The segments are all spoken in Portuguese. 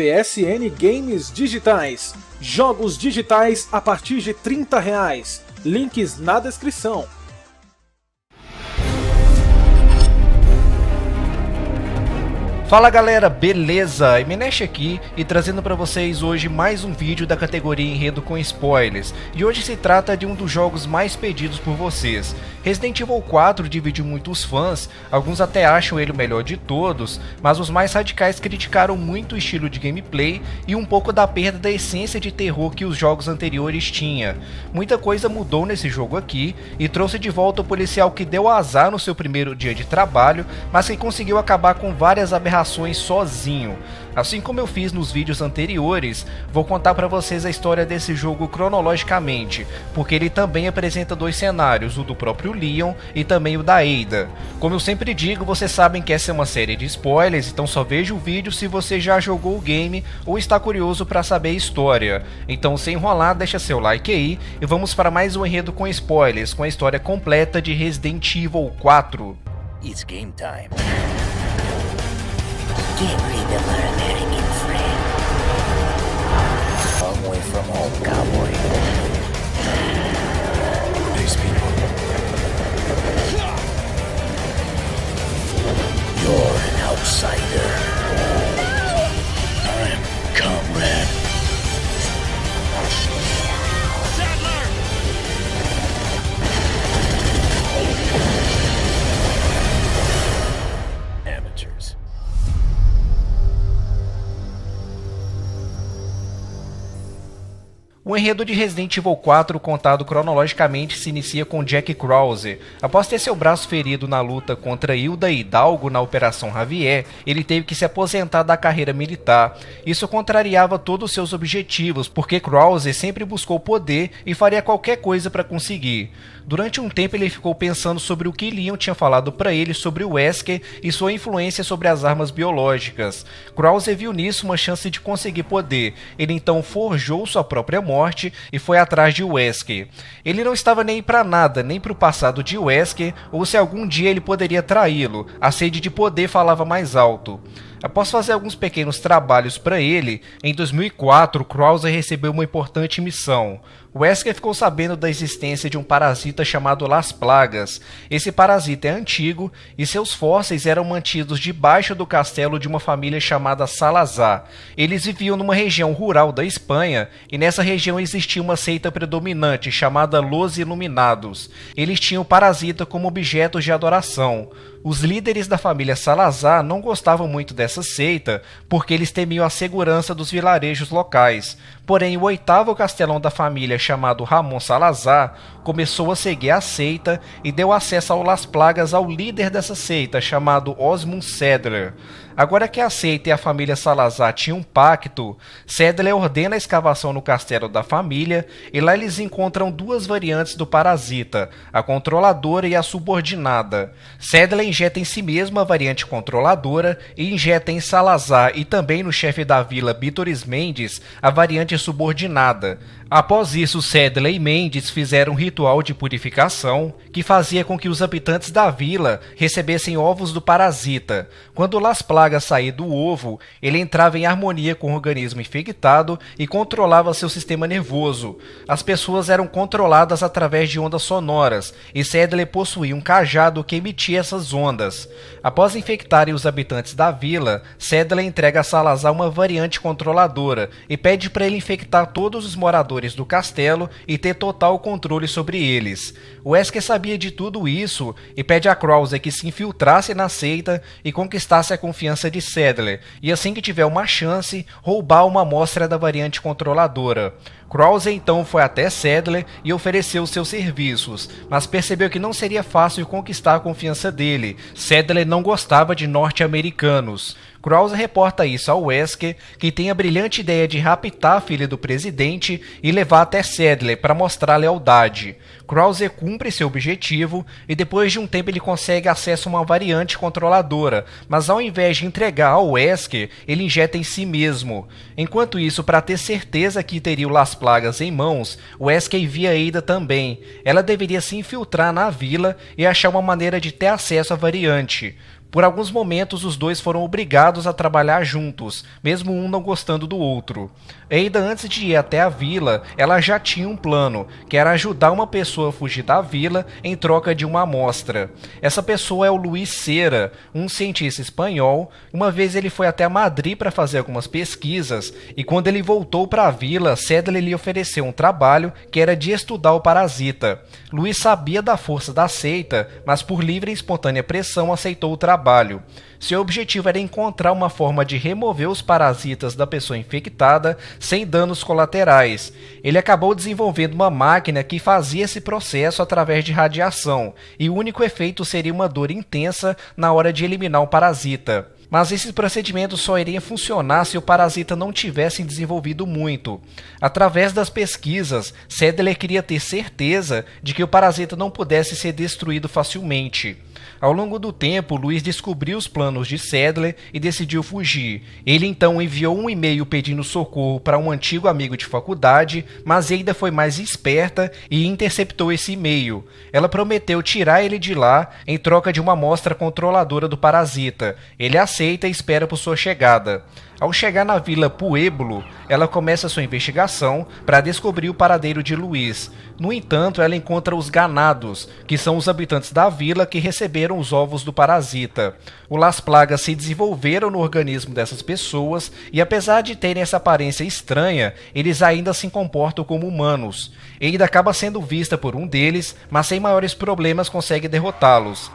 PSN Games Digitais. Jogos digitais a partir de R$30. Links na descrição. Fala galera, beleza? Emenesh aqui e trazendo para vocês hoje mais um vídeo da categoria Enredo com Spoilers. E hoje se trata de um dos jogos mais pedidos por vocês. Resident Evil 4 dividiu muitos fãs, alguns até acham ele o melhor de todos, mas os mais radicais criticaram muito o estilo de gameplay e um pouco da perda da essência de terror que os jogos anteriores tinham. Muita coisa mudou nesse jogo aqui e trouxe de volta o policial que deu azar no seu primeiro dia de trabalho, mas que conseguiu acabar com várias aberrações sozinho. Assim como eu fiz nos vídeos anteriores, vou contar para vocês a história desse jogo cronologicamente, porque ele também apresenta dois cenários, o do próprio Leon e também o da Ada. Como eu sempre digo, vocês sabem que essa é uma série de spoilers, então só veja o vídeo se você já jogou o game ou está curioso para saber a história. Então, sem enrolar, deixa seu like aí e vamos para mais um enredo com spoilers, com a história completa de Resident Evil 4. It's game time. Get rid of our American friend. Long way from home, cowboy. These people. You're an outsider. I'm comrade. Amateurs. O enredo de Resident Evil 4, contado cronologicamente, se inicia com Jack Krause. Após ter seu braço ferido na luta contra Hilda e Hidalgo na Operação Javier, ele teve que se aposentar da carreira militar. Isso contrariava todos os seus objetivos, porque Krause sempre buscou poder e faria qualquer coisa para conseguir. Durante um tempo ele ficou pensando sobre o que Leon tinha falado para ele sobre o Wesker e sua influência sobre as armas biológicas. Krause viu nisso uma chance de conseguir poder. Ele então forjou sua própria morte e foi atrás de Wesker. Ele não estava nem para nada, nem para o passado de Wesker ou se algum dia ele poderia traí-lo. A sede de poder falava mais alto. Após fazer alguns pequenos trabalhos para ele, em 2004, Krause recebeu uma importante missão. Wesker ficou sabendo da existência de um parasita chamado Las Plagas. Esse parasita é antigo e seus fósseis eram mantidos debaixo do castelo de uma família chamada Salazar. Eles viviam numa região rural da Espanha e nessa região existia uma seita predominante chamada Los Iluminados. Eles tinham o parasita como objeto de adoração. Os líderes da família Salazar não gostavam muito dessa seita porque eles temiam a segurança dos vilarejos locais. Porém, o oitavo castelão da família, chamado Ramon Salazar, começou a seguir a seita e deu acesso ao Las Plagas ao líder dessa seita, chamado Osmund Saddler. Agora que a seita e a família Salazar tinham um pacto, Saddler ordena a escavação no castelo da família e lá eles encontram duas variantes do parasita, a controladora e a subordinada. Saddler injeta em si mesmo a variante controladora e injeta em Salazar e também no chefe da vila, Vítoris Mendes, a variante subordinada. Após isso, Saddler e Mendes fizeram um ritual de purificação que fazia com que os habitantes da vila recebessem ovos do parasita. Quando Las Plagas saía do ovo, ele entrava em harmonia com o organismo infectado e controlava seu sistema nervoso. As pessoas eram controladas através de ondas sonoras e Saddler possuía um cajado que emitia essas ondas. Após infectarem os habitantes da vila, Saddler entrega a Salazar uma variante controladora e pede para ele infectar todos os moradores do castelo e ter total controle sobre eles. Wesker sabia de tudo isso e pede a Krause que se infiltrasse na seita e conquistasse a confiança de Saddler, e assim que tiver uma chance, roubar uma amostra da variante controladora. Krause então foi até Saddler e ofereceu seus serviços, mas percebeu que não seria fácil conquistar a confiança dele. Saddler não gostava de norte-americanos. Krause reporta isso ao Wesker, que tem a brilhante ideia de raptar a filha do presidente e levar até Saddler para mostrar lealdade. Krause cumpre seu objetivo e depois de um tempo ele consegue acesso a uma variante controladora, mas ao invés de entregar ao Wesker, ele injeta em si mesmo. Enquanto isso, para ter certeza que teria o Las Plagas em mãos, Wesker envia Ada também. Ela deveria se infiltrar na vila e achar uma maneira de ter acesso à variante. Por alguns momentos, os dois foram obrigados a trabalhar juntos, mesmo um não gostando do outro. Ada, antes de ir até a vila, ela já tinha um plano, que era ajudar uma pessoa a fugir da vila em troca de uma amostra. Essa pessoa é o Luis Cera, um cientista espanhol. Uma vez ele foi até Madrid para fazer algumas pesquisas, e quando ele voltou para a vila, Sadler lhe ofereceu um trabalho que era de estudar o parasita. Luis sabia da força da seita, mas por livre e espontânea pressão aceitou o trabalho. Seu objetivo era encontrar uma forma de remover os parasitas da pessoa infectada sem danos colaterais. Ele acabou desenvolvendo uma máquina que fazia esse processo através de radiação, e o único efeito seria uma dor intensa na hora de eliminar o parasita. Mas esse procedimento só iria funcionar se o parasita não tivesse desenvolvido muito. Através das pesquisas, Sadler queria ter certeza de que o parasita não pudesse ser destruído facilmente. Ao longo do tempo, Luis descobriu os planos de Sadler e decidiu fugir. Ele então enviou um e-mail pedindo socorro para um antigo amigo de faculdade, mas Ada foi mais esperta e interceptou esse e-mail. Ela prometeu tirar ele de lá em troca de uma amostra controladora do parasita. Ele aceita e espera por sua chegada. Ao chegar na vila Pueblo, ela começa sua investigação para descobrir o paradeiro de Luis. No entanto, ela encontra os ganados, que são os habitantes da vila que receberam os ovos do parasita. Las Plagas se desenvolveram no organismo dessas pessoas e, apesar de terem essa aparência estranha, eles ainda se comportam como humanos. Ada acaba sendo vista por um deles, mas sem maiores problemas consegue derrotá-los.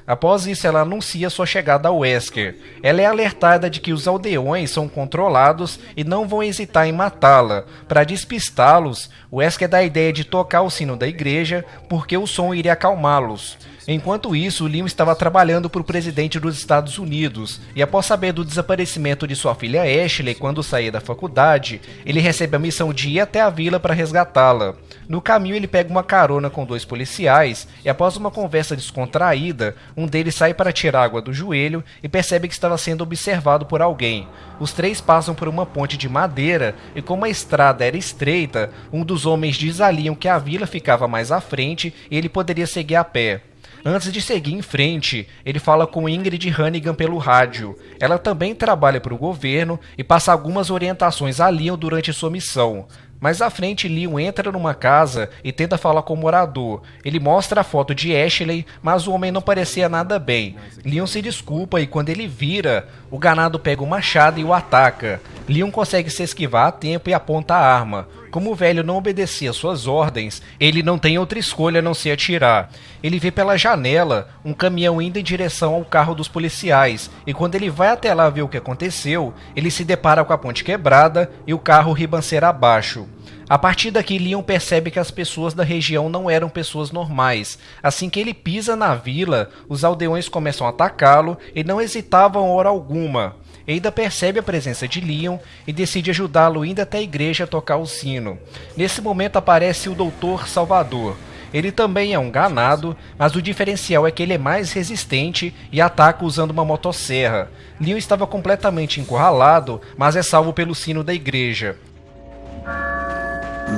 Após isso, ela anuncia sua chegada ao Wesker. Ela é alertada de que os aldeões são controlados e não vão hesitar em matá-la. Para despistá-los, Wesker dá a ideia de tocar o sino da igreja, porque o som iria acalmá-los. Enquanto isso, Leon estava trabalhando para o presidente dos Estados Unidos, e após saber do desaparecimento de sua filha Ashley quando saía da faculdade, ele recebe a missão de ir até a vila para resgatá-la. No caminho, ele pega uma carona com 2 policiais, e após uma conversa descontraída, um deles sai para tirar água do joelho e percebe que estava sendo observado por alguém. Os 3 passam por uma ponte de madeira, e como a estrada era estreita, um dos homens diz a Leon que a vila ficava mais à frente e ele poderia seguir a pé. Antes de seguir em frente, ele fala com Ingrid Hannigan pelo rádio. Ela também trabalha para o governo e passa algumas orientações a Leon durante sua missão. Mais à frente, Leon entra numa casa e tenta falar com o morador. Ele mostra a foto de Ashley, mas o homem não parecia nada bem. Leon se desculpa e quando ele vira, o ganado pega o machado e o ataca. Leon consegue se esquivar a tempo e aponta a arma. Como o velho não obedecia suas ordens, ele não tem outra escolha a não ser atirar. Ele vê pela janela um caminhão indo em direção ao carro dos policiais, e quando ele vai até lá ver o que aconteceu, ele se depara com a ponte quebrada e o carro ribanceira abaixo. A partir daqui, Leon percebe que as pessoas da região não eram pessoas normais. Assim que ele pisa na vila, os aldeões começam a atacá-lo e não hesitavam hora alguma. Ada percebe a presença de Leon e decide ajudá-lo indo até a igreja a tocar o sino. Nesse momento aparece o Dr. Salvador. Ele também é um ganado, mas o diferencial é que ele é mais resistente e ataca usando uma motosserra. Leon estava completamente encurralado, mas é salvo pelo sino da igreja.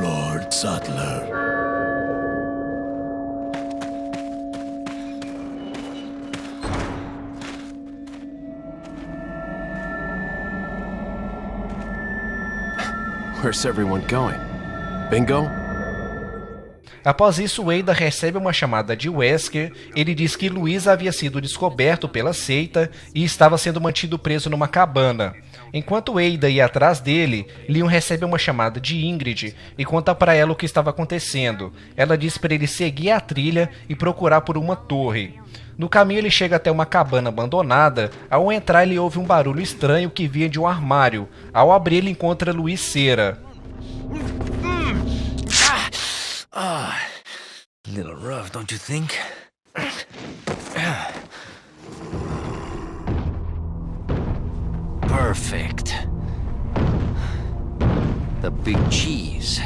Lord Sadler. Where's everyone going? Bingo? Após isso, Ada recebe uma chamada de Wesker. Ele diz que Luis havia sido descoberto pela seita e estava sendo mantido preso numa cabana. Enquanto Ada ia atrás dele, Leon recebe uma chamada de Ingrid e conta para ela o que estava acontecendo. Ela diz para ele seguir a trilha e procurar por uma torre. No caminho ele chega até uma cabana abandonada. Ao entrar ele ouve um barulho estranho que vinha de um armário. Ao abrir ele encontra Luis Cera. Little rough, don't you think? Perfect. The big cheese.